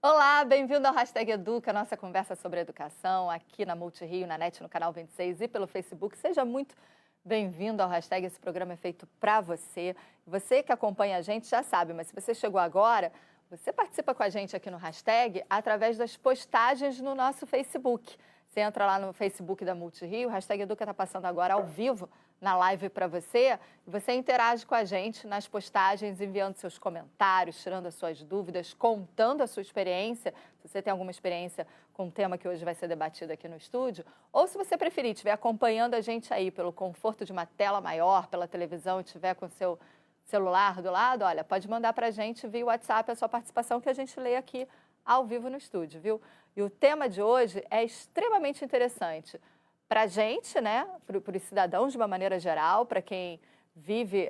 Olá, bem-vindo ao Hashtag Educa, nossa conversa sobre educação aqui na Multirio, na NET, no canal 26 e pelo Facebook. Seja muito bem-vindo ao Hashtag, esse programa é feito para você. Você que acompanha a gente já sabe, mas se você chegou agora, você participa com a gente aqui no Hashtag através das postagens no nosso Facebook. Você entra lá no Facebook da Multirio, o Hashtag Educa está passando agora ao vivo na live para você, e você interage com a gente nas postagens, enviando seus comentários, tirando as suas dúvidas, contando a sua experiência, se você tem alguma experiência com o tema que hoje vai ser debatido aqui no estúdio, ou se você preferir, estiver acompanhando a gente aí pelo conforto de uma tela maior, pela televisão, e estiver com o seu celular do lado, olha, pode mandar para a gente via WhatsApp a sua participação que a gente lê aqui ao vivo no estúdio, viu? E o tema de hoje é extremamente interessante para a gente, né, para os cidadãos de uma maneira geral, para quem vive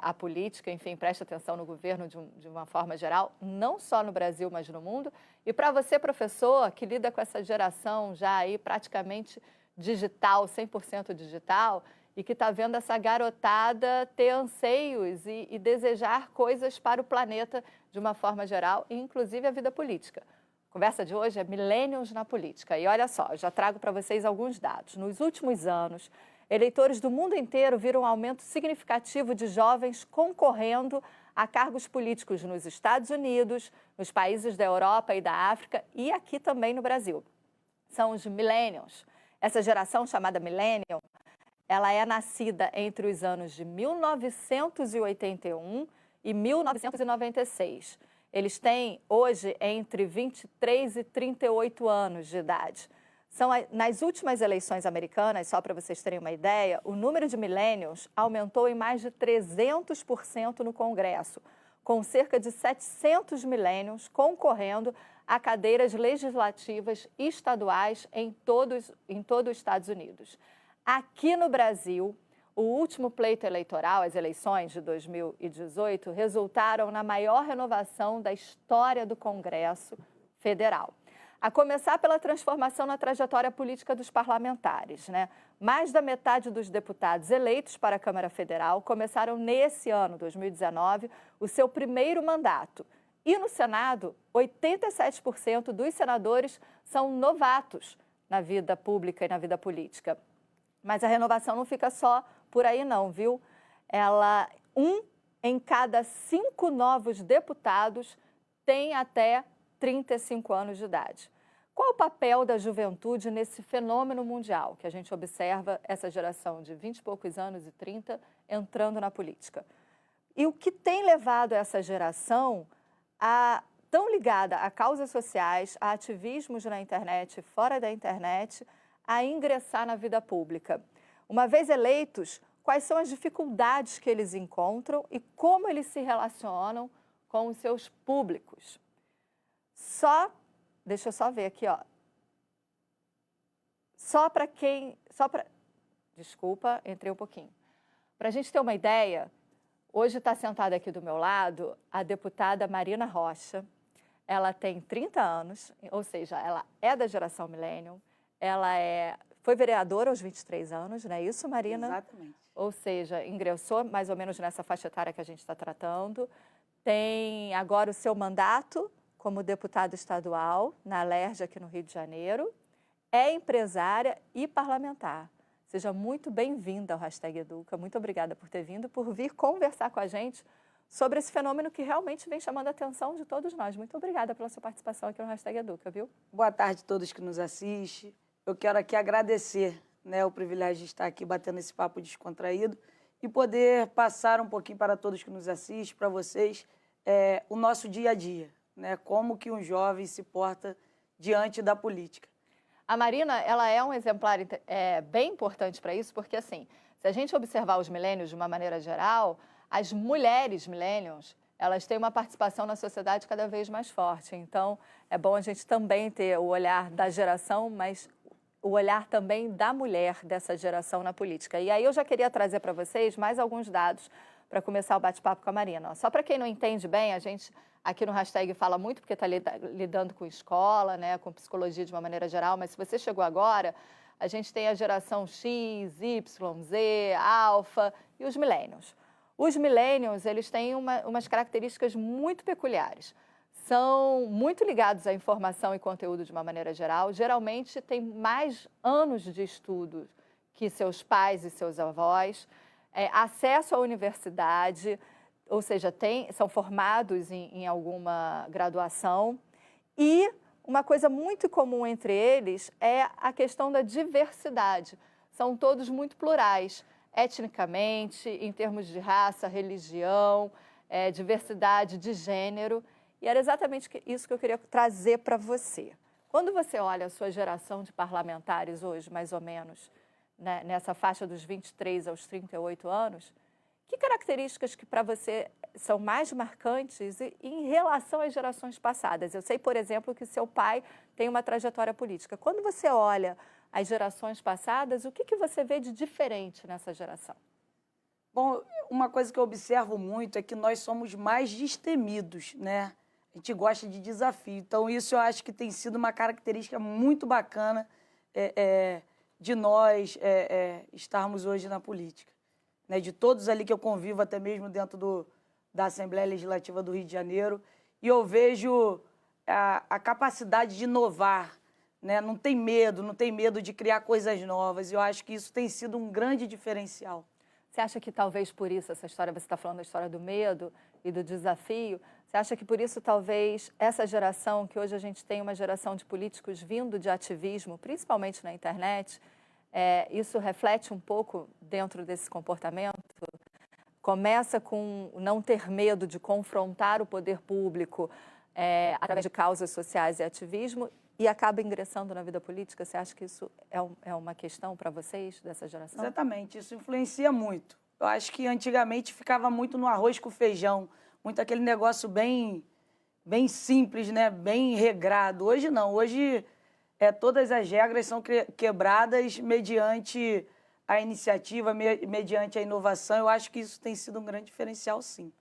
a política, enfim, presta atenção no governo de uma forma geral, não só no Brasil, mas no mundo. E para você, professor, que lida com essa geração já aí praticamente digital, 100% digital, e que está vendo essa garotada ter anseios e desejar coisas para o planeta de uma forma geral, inclusive a vida política. A conversa de hoje é Millennials na política. E olha só, eu já trago para vocês alguns dados. Nos últimos anos, eleitores do mundo inteiro viram um aumento significativo de jovens concorrendo a cargos políticos nos Estados Unidos, nos países da Europa e da África e aqui também no Brasil. São os Millennials. Essa geração chamada Millennial, ela é nascida entre os anos de 1981 e 1996. Eles têm, hoje, entre 23 e 38 anos de idade. Nas últimas eleições americanas, só para vocês terem uma ideia, o número de millennials aumentou em mais de 300% no Congresso, com cerca de 700 millennials concorrendo a cadeiras legislativas estaduais em todo os Estados Unidos. Aqui no Brasil, o último pleito eleitoral, as eleições de 2018, resultaram na maior renovação da história do Congresso Federal. A começar pela transformação na trajetória política dos parlamentares, né? Mais da metade dos deputados eleitos para a Câmara Federal começaram nesse ano, 2019, o seu primeiro mandato. E no Senado, 87% dos senadores são novatos na vida pública e na vida política. Mas a renovação não fica só por aí não, viu? Em cada 5 novos deputados tem até 35 anos de idade. Qual o papel da juventude nesse fenômeno mundial que a gente observa essa geração de 20 e poucos anos e 30 entrando na política? E o que tem levado essa geração tão ligada a causas sociais, a ativismos na internet e fora da internet, a ingressar na vida pública? Uma vez eleitos, quais são as dificuldades que eles encontram e como eles se relacionam com os seus públicos? Deixa eu só ver aqui, ó. Desculpa, entrei um pouquinho. Para a gente ter uma ideia, hoje está sentada aqui do meu lado a deputada Marina Rocha. Ela tem 30 anos, ou seja, ela é da geração Millennial. Ela foi vereadora aos 23 anos, não é isso, Marina? Exatamente. Ou seja, ingressou mais ou menos nessa faixa etária que a gente está tratando. Tem agora o seu mandato como deputada estadual na Alerj, aqui no Rio de Janeiro. É empresária e parlamentar. Seja muito bem-vinda ao Hashtag Educa. Muito obrigada por ter vindo, por vir conversar com a gente sobre esse fenômeno que realmente vem chamando a atenção de todos nós. Muito obrigada pela sua participação aqui no Hashtag Educa, viu? Boa tarde a todos que nos assistem. Eu quero aqui agradecer, né, o privilégio de estar aqui batendo esse papo descontraído e poder passar um pouquinho para todos que nos assistem, para vocês, o nosso dia a dia, né, como que um jovem se porta diante da política. A Marina, ela é um exemplar bem importante para isso, porque, assim, se a gente observar os millennials de uma maneira geral, as mulheres millennials, elas têm uma participação na sociedade cada vez mais forte. Então, é bom a gente também ter o olhar da geração, mas o olhar também da mulher dessa geração na política. E aí eu já queria trazer para vocês mais alguns dados para começar o bate-papo com a Marina. Só para quem não entende bem, a gente aqui no Hashtag fala muito porque está lidando com escola, né, com psicologia de uma maneira geral, mas se você chegou agora, a gente tem a geração X, Y, Z, Alfa e os Millennials. Os Millennials, eles têm umas características muito peculiares. são muito ligados à informação e conteúdo de uma maneira geral, geralmente têm mais anos de estudo que seus pais e seus avós, acesso à universidade, ou seja, são formados em alguma graduação. E uma coisa muito comum entre eles é a questão da diversidade. São todos muito plurais, etnicamente, em termos de raça, religião, diversidade de gênero. E era exatamente isso que eu queria trazer para você. Quando você olha a sua geração de parlamentares hoje, mais ou menos, né, nessa faixa dos 23 aos 38 anos, que características que para você são mais marcantes em relação às gerações passadas? Eu sei, por exemplo, que seu pai tem uma trajetória política. Quando você olha as gerações passadas, o que você vê de diferente nessa geração? Bom, uma coisa que eu observo muito é que nós somos mais destemidos, né? A gente gosta de desafio. Então, isso eu acho que tem sido uma característica muito bacana de nós estarmos hoje na política. Né? De todos ali que eu convivo, até mesmo dentro da Assembleia Legislativa do Rio de Janeiro, e eu vejo a capacidade de inovar, né? Não tem medo de criar coisas novas. Eu acho que isso tem sido um grande diferencial. Você acha que talvez por isso essa história, você está falando da história do medo e do desafio, você acha que por isso talvez essa geração, que hoje a gente tem uma geração de políticos vindo de ativismo, principalmente na internet, isso reflete um pouco dentro desse comportamento? Começa com não ter medo de confrontar o poder público através de causas sociais e ativismo e acaba ingressando na vida política. Você acha que isso é uma questão para vocês, dessa geração? Exatamente, isso influencia muito. Eu acho que antigamente ficava muito no arroz com feijão, muito aquele negócio bem simples, né? Bem regrado. Hoje não, hoje todas as regras são quebradas mediante a iniciativa, mediante a inovação. Eu acho que isso tem sido um grande diferencial, sim.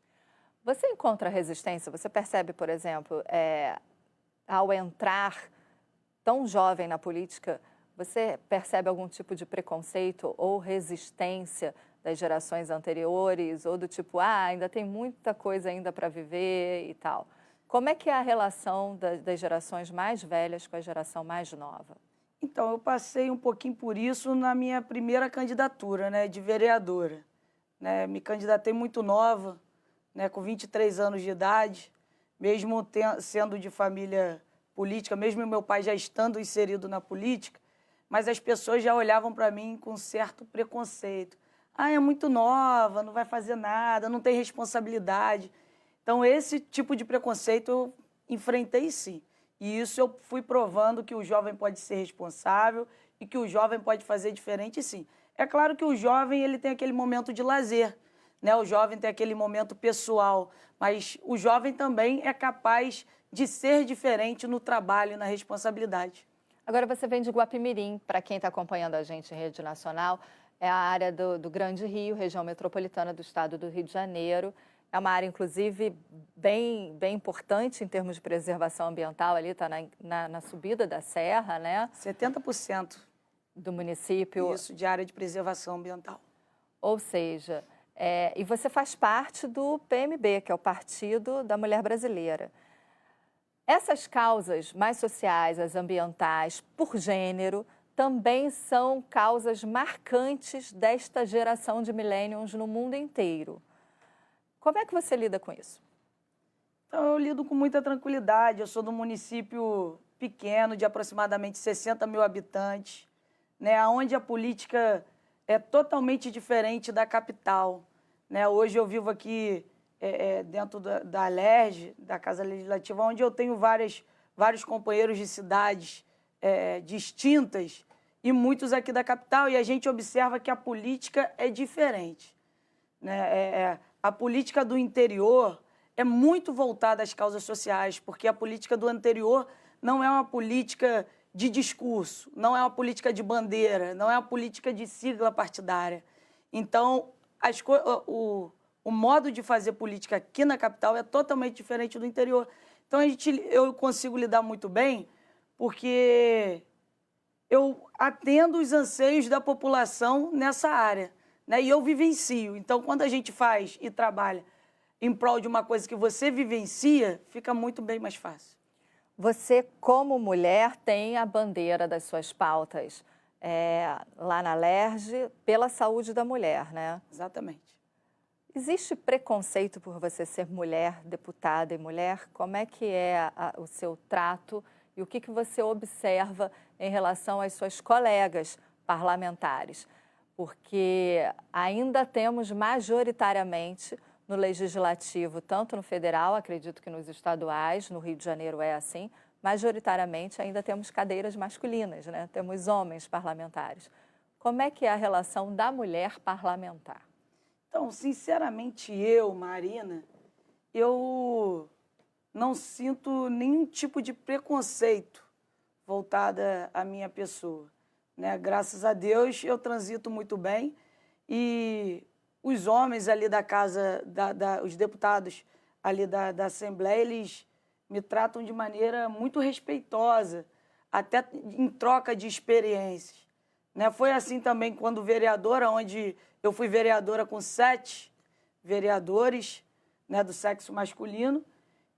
Você encontra resistência? Você percebe, por exemplo, ao entrar tão jovem na política, você percebe algum tipo de preconceito ou resistência das gerações anteriores, ou do tipo, ainda tem muita coisa ainda para viver e tal? Como é que é a relação das gerações mais velhas com a geração mais nova? Então, eu passei um pouquinho por isso na minha primeira candidatura, né, de vereadora. Né? Me candidatei muito nova, né, com 23 anos de idade, mesmo sendo de família política, mesmo meu pai já estando inserido na política, mas as pessoas já olhavam para mim com certo preconceito. É muito nova, não vai fazer nada, não tem responsabilidade. Então, esse tipo de preconceito eu enfrentei, sim. E isso eu fui provando que o jovem pode ser responsável e que o jovem pode fazer diferente, sim. É claro que o jovem ele tem aquele momento de lazer, né? O jovem tem aquele momento pessoal, mas o jovem também é capaz de ser diferente no trabalho e na responsabilidade. Agora, você vem de Guapimirim, para quem está acompanhando a gente em rede nacional, é a área do Grande Rio, região metropolitana do estado do Rio de Janeiro. É uma área, inclusive, bem importante em termos de preservação ambiental, ali está na subida da serra, né? 70% do município. Isso, de área de preservação ambiental. Ou seja, e você faz parte do PMB, que é o Partido da Mulher Brasileira. Essas causas mais sociais, as ambientais, por gênero, também são causas marcantes desta geração de millennials no mundo inteiro. Como é que você lida com isso? Então, eu lido com muita tranquilidade. Eu sou de um município pequeno, de aproximadamente 60 mil habitantes, né, onde a política é totalmente diferente da capital. Né? Hoje eu vivo aqui dentro da ALERJ, da Casa Legislativa, onde eu tenho vários companheiros de cidades distintas e muitos aqui da capital, e a gente observa que a política é diferente. Né? A política do interior é muito voltada às causas sociais, porque a política do interior não é uma política de discurso, não é uma política de bandeira, não é uma política de sigla partidária. Então, o modo de fazer política aqui na capital é totalmente diferente do interior. Então, eu consigo lidar muito bem, porque eu atendo os anseios da população nessa área, né? E eu vivencio. Então, quando a gente faz e trabalha em prol de uma coisa que você vivencia, fica muito bem mais fácil. Você, como mulher, tem a bandeira das suas pautas lá na LERJ pela saúde da mulher, né? Exatamente. Existe preconceito por você ser mulher, deputada e mulher? Como é que é o seu trato e o que você observa em relação às suas colegas parlamentares? Porque ainda temos majoritariamente no legislativo, tanto no federal, acredito que nos estaduais, no Rio de Janeiro é assim, majoritariamente ainda temos cadeiras masculinas, né? Temos homens parlamentares. Como é que é a relação da mulher parlamentar? Então, sinceramente, eu, Marina, eu não sinto nenhum tipo de preconceito voltada à minha pessoa, né? Graças a Deus, eu transito muito bem e os homens ali da casa, os deputados ali da Assembleia, eles me tratam de maneira muito respeitosa, até em troca de experiências, né? Foi assim também quando vereadora, onde eu fui vereadora com 7 vereadores, né, do sexo masculino,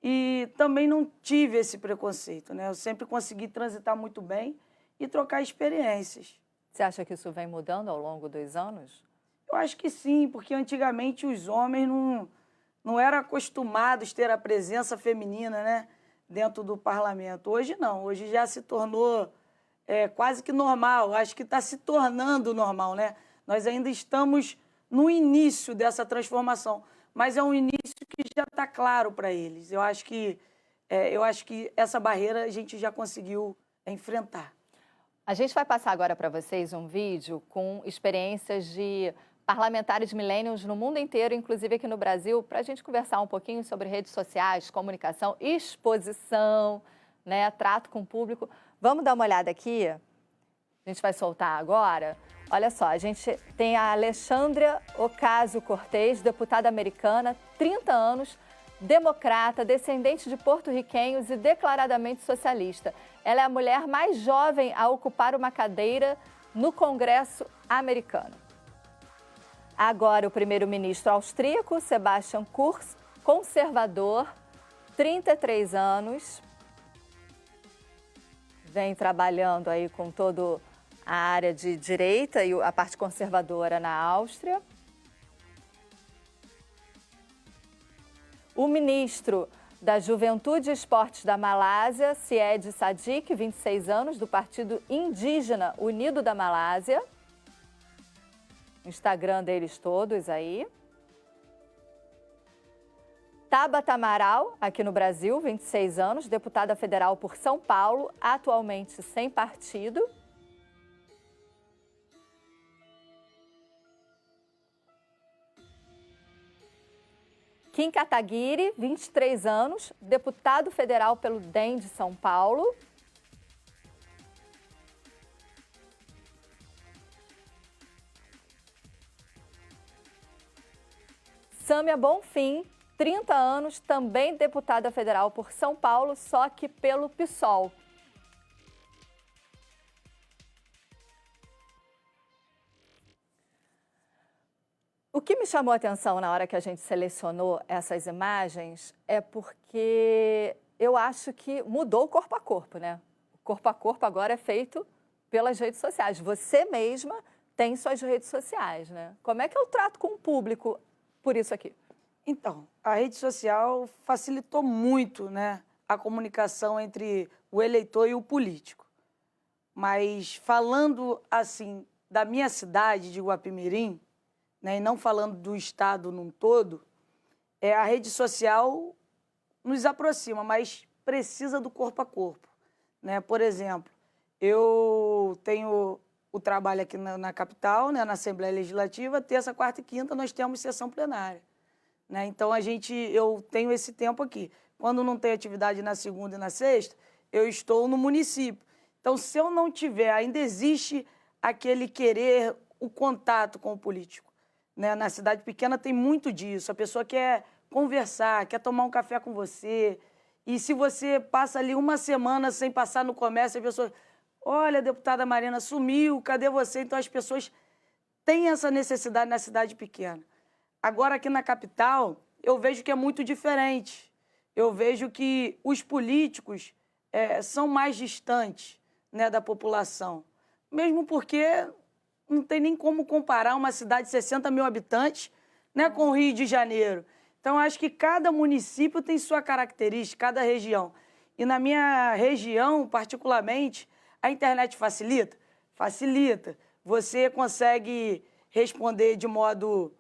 e também não tive esse preconceito, né? Eu sempre consegui transitar muito bem e trocar experiências. Você acha que isso vem mudando ao longo dos anos? Eu acho que sim, porque antigamente os homens não eram acostumados a ter a presença feminina, né, dentro do parlamento. Hoje não, hoje já se tornou quase que normal, acho que está se tornando normal, né? Nós ainda estamos no início dessa transformação, mas é um início que já está claro para eles. Eu acho que essa barreira a gente já conseguiu enfrentar. A gente vai passar agora para vocês um vídeo com experiências de parlamentares millennials no mundo inteiro, inclusive aqui no Brasil, para a gente conversar um pouquinho sobre redes sociais, comunicação, exposição, né, trato com o público. Vamos dar uma olhada aqui? A gente vai soltar agora. Olha só, a gente tem a Alexandria Ocasio-Cortez, deputada americana, 30 anos, democrata, descendente de porto-riquenhos e declaradamente socialista. Ela é a mulher mais jovem a ocupar uma cadeira no Congresso americano. Agora, o primeiro-ministro austríaco, Sebastian Kurz, conservador, 33 anos, vem trabalhando aí com toda a área de direita e a parte conservadora na Áustria. O ministro da Juventude e Esportes da Malásia, Syed Sadiq, 26 anos, do Partido Indígena Unido da Malásia. Instagram deles todos aí. Tabata Amaral, aqui no Brasil, 26 anos, deputada federal por São Paulo, atualmente sem partido. Kim Kataguiri, 23 anos, deputado federal pelo DEM de São Paulo. Sâmia Bonfim, 30 anos, também deputada federal por São Paulo, só que pelo PSOL. O que me chamou a atenção na hora que a gente selecionou essas imagens é porque eu acho que mudou o corpo a corpo, né? O corpo a corpo agora é feito pelas redes sociais. Você mesma tem suas redes sociais, né? Como é que eu trato com o público por isso aqui? Então, a rede social facilitou muito, né, a comunicação entre o eleitor e o político. Mas falando assim da minha cidade, de Guapimirim, né, e não falando do estado num todo, a rede social nos aproxima, mas precisa do corpo a corpo, né? Por exemplo, eu tenho o trabalho aqui na capital, né, na Assembleia Legislativa, terça, quarta e quinta nós temos sessão plenária, né? Então eu tenho esse tempo aqui. Quando não tem atividade na segunda e na sexta, eu estou no município. Então, se eu não tiver, ainda existe aquele querer, o contato com o político, né? Na cidade pequena tem muito disso. A pessoa quer conversar, quer tomar um café com você. E se você passa ali uma semana sem passar no comércio, a pessoa, olha, a deputada Marina sumiu, cadê você? Então, as pessoas têm essa necessidade na cidade pequena. Agora, aqui na capital, eu vejo que é muito diferente. Eu vejo que os políticos são mais distantes, né, da população. Mesmo porque não tem nem como comparar uma cidade de 60 mil habitantes, né, com o Rio de Janeiro. Então, acho que cada município tem sua característica, cada região. E na minha região, particularmente, a internet facilita? Facilita. Você consegue responder de modo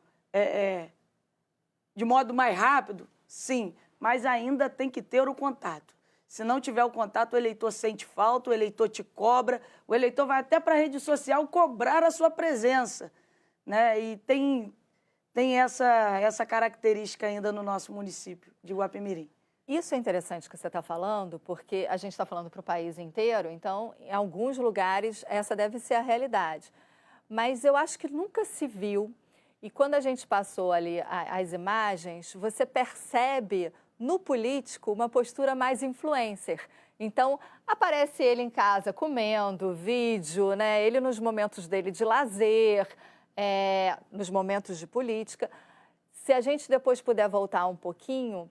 mais rápido? Sim, mas ainda tem que ter o contato. Se não tiver o contato, o eleitor sente falta, o eleitor te cobra, o eleitor vai até para a rede social cobrar a sua presença, né? E tem essa característica ainda no nosso município de Guapimirim. Isso é interessante que você está falando, porque a gente está falando para o país inteiro, então, em alguns lugares, essa deve ser a realidade. Mas eu acho que nunca se viu, e quando a gente passou ali as imagens, você percebe no político uma postura mais influencer. Então, aparece ele em casa comendo, vídeo, né? Ele nos momentos dele de lazer, nos momentos de política. Se a gente depois puder voltar um pouquinho,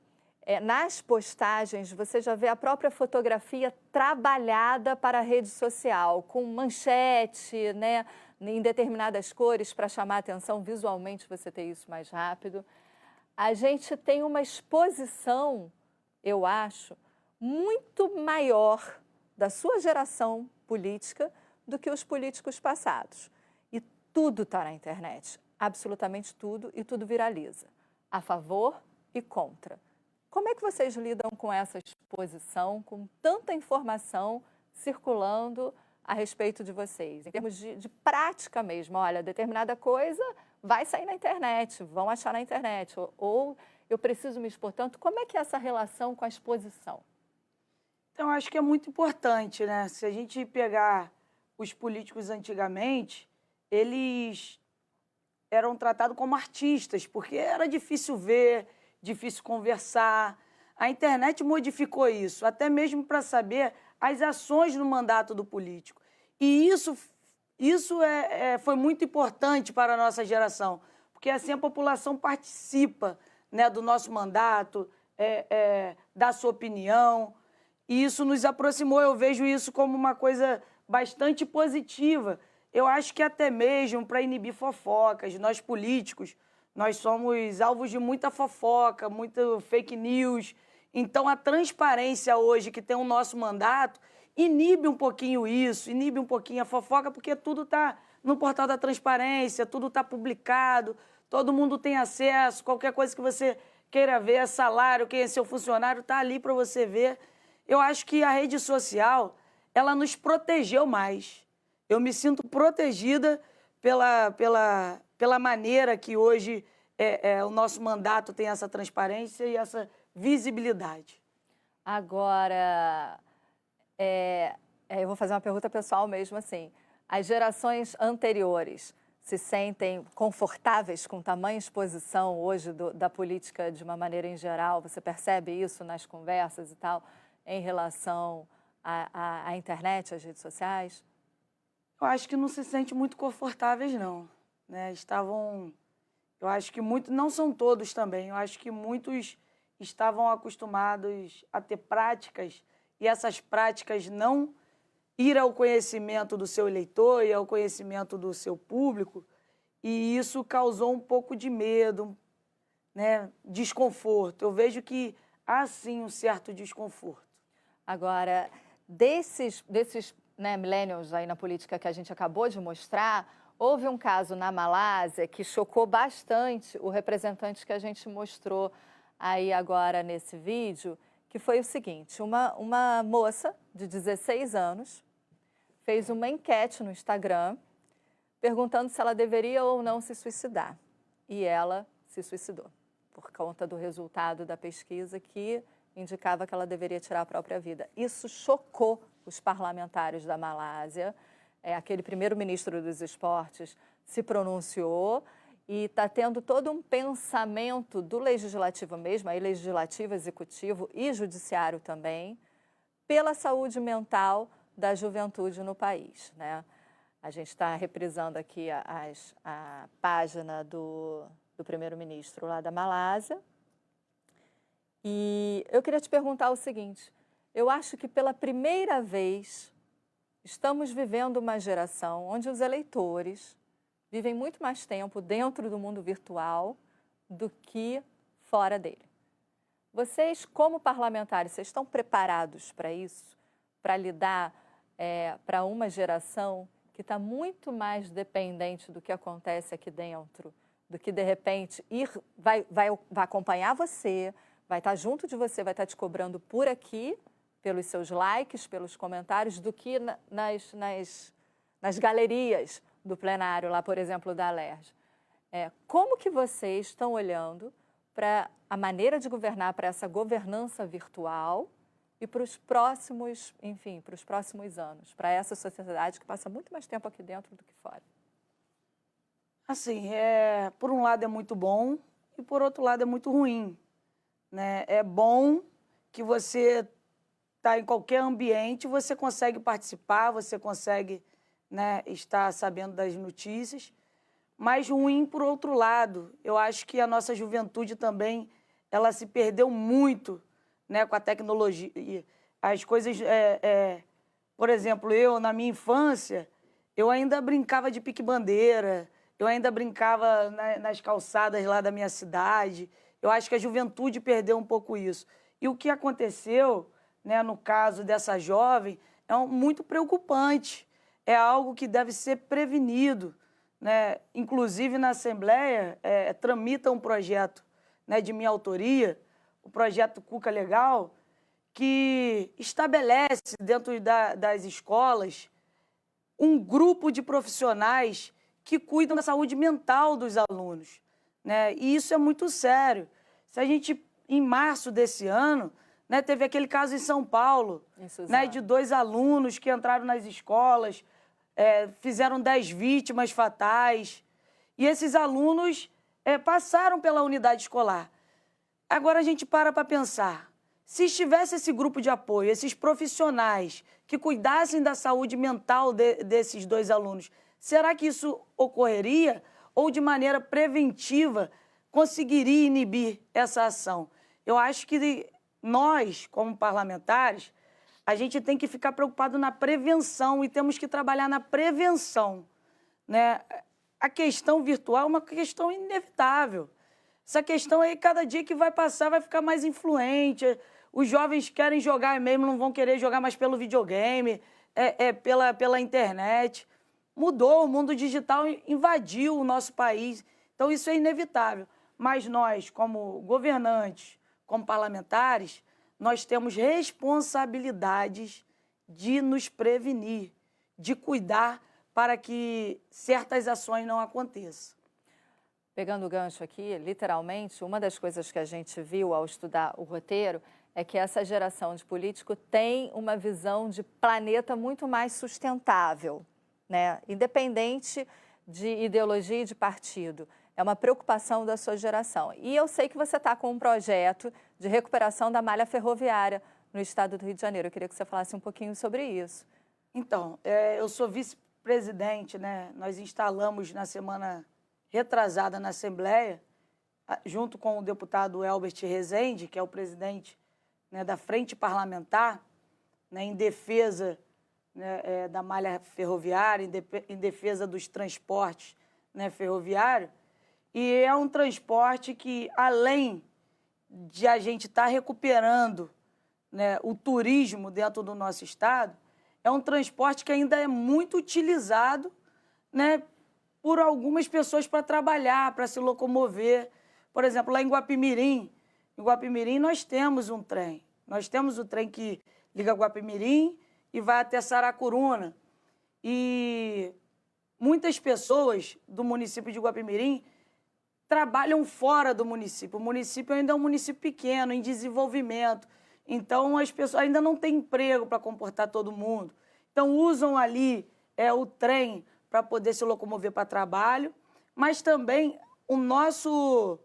nas postagens você já vê a própria fotografia trabalhada para a rede social, com manchete, né? Em determinadas cores para chamar a atenção visualmente, você ter isso mais rápido. A gente tem uma exposição, eu acho, muito maior da sua geração política do que os políticos passados. E tudo está na internet, absolutamente tudo, e tudo viraliza, a favor e contra. Como é que vocês lidam com essa exposição, com tanta informação circulando a respeito de vocês, em termos de prática mesmo? Olha, determinada coisa vai sair na internet, vão achar na internet, ou eu preciso me expor tanto. Como é que é essa relação com a exposição? Então, acho que é muito importante, né? Se a gente pegar os políticos antigamente, eles eram tratados como artistas, porque era difícil ver, difícil conversar. A internet modificou isso, até mesmo para saber as ações no mandato do político. E isso foi muito importante para a nossa geração, porque assim a população participa, né, do nosso mandato, da sua opinião, e isso nos aproximou. Eu vejo isso como uma coisa bastante positiva. Eu acho que até mesmo para inibir fofocas, nós políticos, nós somos alvos de muita fofoca, muito fake news. Então, a transparência hoje que tem o nosso mandato inibe um pouquinho isso, inibe um pouquinho a fofoca, porque tudo está no portal da transparência, tudo está publicado, todo mundo tem acesso, qualquer coisa que você queira ver, salário, quem é seu funcionário, está ali para você ver. Eu acho que a rede social, ela nos protegeu mais. Eu me sinto protegida pela maneira que hoje o nosso mandato tem essa transparência e essa visibilidade. Agora, eu vou fazer uma pergunta pessoal mesmo assim. As gerações anteriores se sentem confortáveis com tamanha exposição hoje da política de uma maneira em geral? Você percebe isso nas conversas e tal, em relação à internet, às redes sociais? Eu acho que não se sente muito confortáveis, não. Né? Eu acho que não são todos também, eu acho que muitos estavam acostumados a ter práticas e essas práticas não ir ao conhecimento do seu eleitor e ao conhecimento do seu público, e isso causou um pouco de medo, né? Desconforto. Eu vejo que há sim um certo desconforto. Agora, desses né, millennials aí na política que a gente acabou de mostrar, houve um caso na Malásia que chocou bastante o representante que a gente mostrou aí agora nesse vídeo, que foi o seguinte: uma moça de 16 anos fez uma enquete no Instagram perguntando se ela deveria ou não se suicidar. E ela se suicidou, por conta do resultado da pesquisa que indicava que ela deveria tirar a própria vida. Isso chocou os parlamentares da Malásia. Aquele primeiro-ministro dos esportes se pronunciou e está tendo todo um pensamento do legislativo mesmo, aí legislativo, executivo e judiciário também, pela saúde mental da juventude no país, né? A gente está reprisando aqui a página do primeiro-ministro lá da Malásia. E eu queria te perguntar o seguinte, eu acho que pela primeira vez estamos vivendo uma geração onde os eleitores vivem muito mais tempo dentro do mundo virtual do que fora dele. Vocês, como parlamentares, vocês estão preparados para isso? Para lidar para uma geração que está muito mais dependente do que acontece aqui dentro, do que, de repente, vai acompanhar você, vai estar junto de você, vai estar te cobrando por aqui, pelos seus likes, pelos comentários, do que nas galerias do plenário, lá, por exemplo, da Alerj. Como que vocês estão olhando para a maneira de governar, para essa governança virtual e para os próximos, enfim, para os próximos anos, para essa sociedade que passa muito mais tempo aqui dentro do que fora? Assim, por um lado é muito bom e por outro lado é muito ruim, né? É bom que você está em qualquer ambiente, você consegue participar, você consegue, né, estar sabendo das notícias, mas ruim por outro lado. Eu acho que a nossa juventude também, ela se perdeu muito, né, com a tecnologia. As coisas, por exemplo, eu, na minha infância, eu ainda brincava de pique-bandeira, eu ainda brincava nas calçadas lá da minha cidade. Eu acho que a juventude perdeu um pouco isso. E o que aconteceu, né, no caso dessa jovem, é muito preocupante. É algo que deve ser prevenido, né? Inclusive, na Assembleia, tramita um projeto, né, de minha autoria, o projeto Cuca Legal, que estabelece dentro das escolas um grupo de profissionais que cuidam da saúde mental dos alunos, né? E isso é muito sério. Se a gente, em março desse ano, né, teve aquele caso em São Paulo, né, de 2 alunos que entraram nas escolas, fizeram 10 vítimas fatais. E esses alunos passaram pela unidade escolar. Agora a gente para pensar, se estivesse esse grupo de apoio, esses profissionais que cuidassem da saúde mental desses 2 alunos, será que isso ocorreria ou de maneira preventiva conseguiria inibir essa ação? Eu acho que nós, como parlamentares, a gente tem que ficar preocupado na prevenção e temos que trabalhar na prevenção, né? A questão virtual é uma questão inevitável. Essa questão aí, cada dia que vai passar, vai ficar mais influente. Os jovens querem jogar mesmo, não vão querer jogar mais pelo videogame, pela internet. Mudou, o mundo digital invadiu o nosso país. Então, isso é inevitável. Mas nós, como governantes, como parlamentares, nós temos responsabilidades de nos prevenir, de cuidar para que certas ações não aconteçam. Pegando o gancho aqui, literalmente, uma das coisas que a gente viu ao estudar o roteiro é que essa geração de político tem uma visão de planeta muito mais sustentável, né? Independente de ideologia e de partido. É uma preocupação da sua geração. E eu sei que você está com um projeto de recuperação da malha ferroviária no estado do Rio de Janeiro. Eu queria que você falasse um pouquinho sobre isso. Então, eu sou vice-presidente, né? Nós instalamos na semana retrasada na Assembleia, junto com o deputado Elbert Rezende, que é o presidente, né, da Frente Parlamentar, né, em defesa, né, da malha ferroviária, em defesa dos transportes, né, ferroviários. E é um transporte que, além de a gente estar recuperando, né, o turismo dentro do nosso estado, é um transporte que ainda é muito utilizado, né, por algumas pessoas para trabalhar, para se locomover. Por exemplo, lá em Guapimirim, nós temos um trem. Nós temos o trem que liga Guapimirim e vai até Saracuruna. E muitas pessoas do município de Guapimirim trabalham fora do município. O município ainda é um município pequeno, em desenvolvimento. Então, as pessoas ainda não têm emprego para comportar todo mundo. Então, usam ali o trem para poder se locomover para trabalho. Mas também o nosso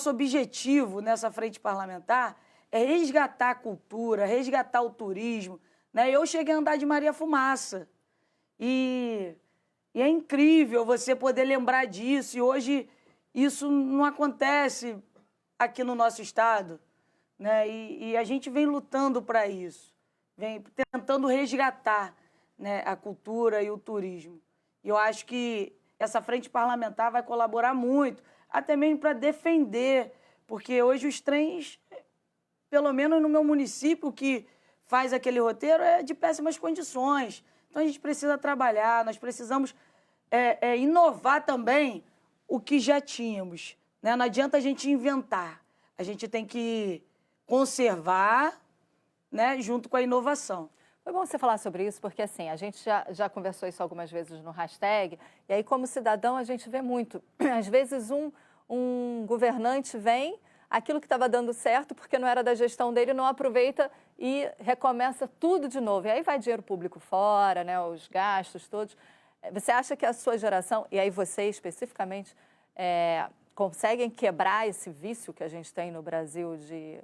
objetivo nessa frente parlamentar é resgatar a cultura, resgatar o turismo, né? Eu cheguei a andar de Maria Fumaça. E é incrível você poder lembrar disso. E hoje isso não acontece aqui no nosso estado, né? E a gente vem lutando para isso, vem tentando resgatar, né, a cultura e o turismo. E eu acho que essa frente parlamentar vai colaborar muito, até mesmo para defender, porque hoje os trens, pelo menos no meu município, que faz aquele roteiro, é de péssimas condições. Então a gente precisa trabalhar, nós precisamos inovar também o que já tínhamos, né? Não adianta a gente inventar, a gente tem que conservar, né, junto com a inovação. Foi bom você falar sobre isso, porque assim, a gente já conversou isso algumas vezes no hashtag, e aí como cidadão a gente vê muito. Às vezes um governante vem, aquilo que estava dando certo, porque não era da gestão dele, não aproveita e recomeça tudo de novo. E aí vai dinheiro público fora, né, os gastos todos. Você acha que a sua geração, e aí você especificamente, conseguem quebrar esse vício que a gente tem no Brasil de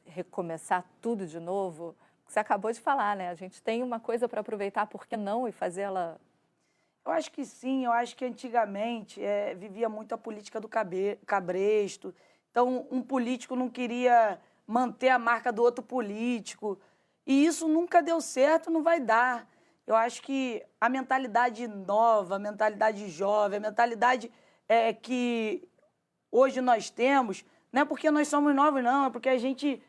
recomeçar tudo de novo? Você acabou de falar, né? A gente tem uma coisa para aproveitar, por que não? E fazê-la... Eu acho que sim, eu acho que antigamente vivia muito a política do cabresto. Então, um político não queria manter a marca do outro político. E isso nunca deu certo, não vai dar. Eu acho que a mentalidade nova, a mentalidade jovem, a mentalidade que hoje nós temos, não é porque nós somos novos, não, é porque a gente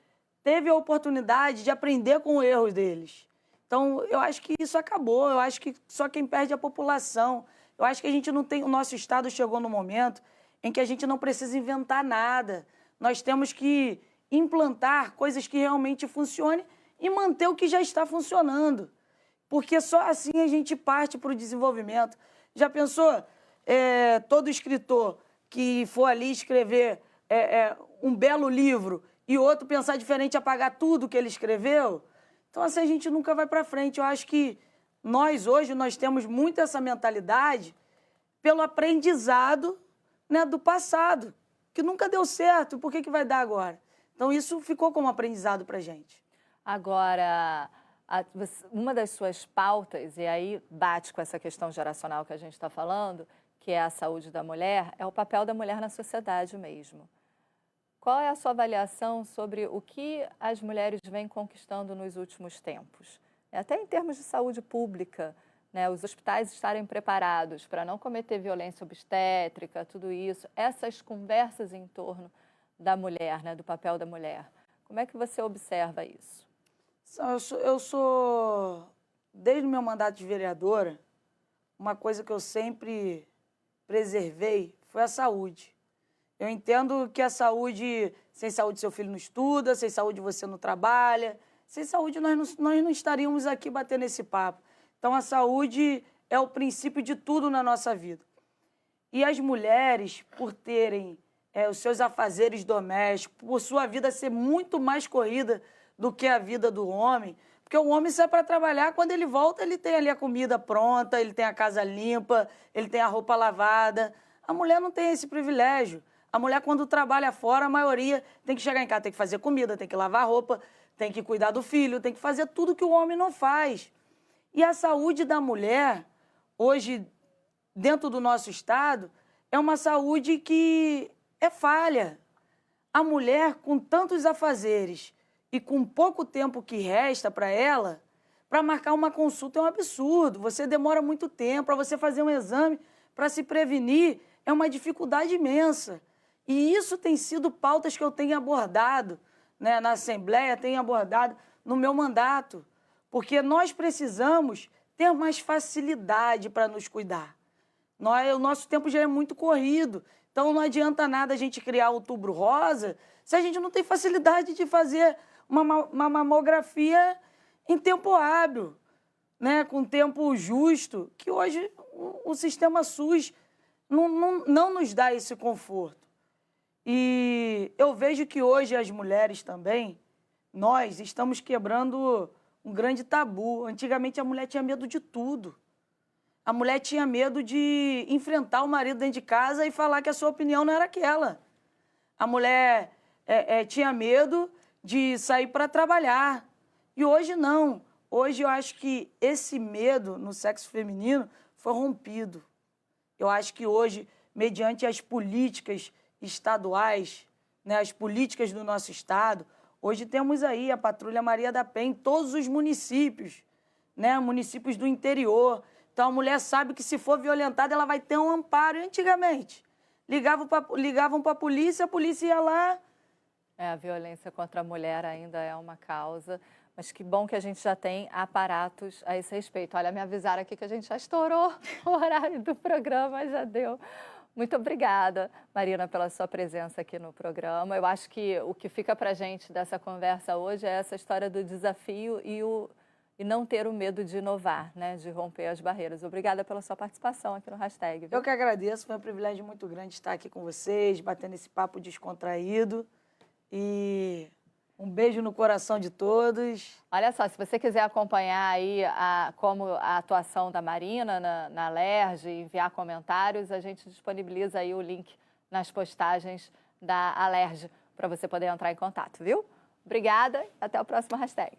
teve a oportunidade de aprender com os erros deles. Então, eu acho que isso acabou, eu acho que só quem perde é a população. Eu acho que a gente não tem... O nosso Estado chegou no momento em que a gente não precisa inventar nada. Nós temos que implantar coisas que realmente funcionem e manter o que já está funcionando. Porque só assim a gente parte para o desenvolvimento. Já pensou, todo escritor que for ali escrever um belo livro e outro pensar diferente, apagar tudo que ele escreveu? Então, assim, a gente nunca vai para frente. Eu acho que hoje, nós temos muito essa mentalidade pelo aprendizado, né, do passado, que nunca deu certo. Por que vai dar agora? Então, isso ficou como aprendizado para a gente. Agora, uma das suas pautas, e aí bate com essa questão geracional que a gente está falando, que é a saúde da mulher, é o papel da mulher na sociedade mesmo. Qual é a sua avaliação sobre o que as mulheres vêm conquistando nos últimos tempos? Até em termos de saúde pública, né? Os hospitais estarem preparados para não cometer violência obstétrica, tudo isso, essas conversas em torno da mulher, né? Do papel da mulher. Como é que você observa isso? Eu sou, desde o meu mandato de vereadora, uma coisa que eu sempre preservei foi a saúde. Eu entendo que a saúde, sem saúde seu filho não estuda, sem saúde você não trabalha, sem saúde nós não estaríamos aqui batendo esse papo. Então a saúde é o princípio de tudo na nossa vida. E as mulheres, por terem os seus afazeres domésticos, por sua vida ser muito mais corrida do que a vida do homem, porque o homem sai para trabalhar, quando ele volta ele tem ali a comida pronta, ele tem a casa limpa, ele tem a roupa lavada. A mulher não tem esse privilégio. A mulher, quando trabalha fora, a maioria tem que chegar em casa, tem que fazer comida, tem que lavar roupa, tem que cuidar do filho, tem que fazer tudo que o homem não faz. E a saúde da mulher, hoje, dentro do nosso Estado, é uma saúde que é falha. A mulher, com tantos afazeres e com pouco tempo que resta para ela, para marcar uma consulta é um absurdo. Você demora muito tempo, para você fazer um exame, para se prevenir, é uma dificuldade imensa. E isso tem sido pautas que eu tenho abordado, né, na Assembleia, tenho abordado no meu mandato, porque nós precisamos ter mais facilidade para nos cuidar. O nosso tempo já é muito corrido, então não adianta nada a gente criar o Outubro Rosa se a gente não tem facilidade de fazer uma mamografia em tempo hábil, né, com tempo justo, que hoje o sistema SUS não nos dá esse conforto. E eu vejo que hoje as mulheres também, nós estamos quebrando um grande tabu. Antigamente a mulher tinha medo de tudo. A mulher tinha medo de enfrentar o marido dentro de casa e falar que a sua opinião não era aquela. A mulher tinha medo de sair para trabalhar. E hoje não. Hoje eu acho que esse medo no sexo feminino foi rompido. Eu acho que hoje, mediante as políticas estaduais, né, as políticas do nosso Estado, Hoje temos aí a Patrulha Maria da Penha em todos os municípios, né? Municípios do interior. Então, a mulher sabe que se for violentada, ela vai ter um amparo. E antigamente, ligavam para a polícia ia lá. A violência contra a mulher ainda é uma causa, mas que bom que a gente já tem aparatos a esse respeito. Olha, me avisaram aqui que a gente já estourou o horário do programa, já deu. Muito obrigada, Marina, pela sua presença aqui no programa. Eu acho que o que fica para a gente dessa conversa hoje é essa história do desafio e não ter o medo de inovar, né? De romper as barreiras. Obrigada pela sua participação aqui no Hashtag. Viu? Eu que agradeço, foi um privilégio muito grande estar aqui com vocês, batendo esse papo descontraído. E um beijo no coração de todos. Olha só, se você quiser acompanhar aí como a atuação da Marina na Alerj, enviar comentários, a gente disponibiliza aí o link nas postagens da Alerj para você poder entrar em contato, viu? Obrigada, até o próximo Hashtag.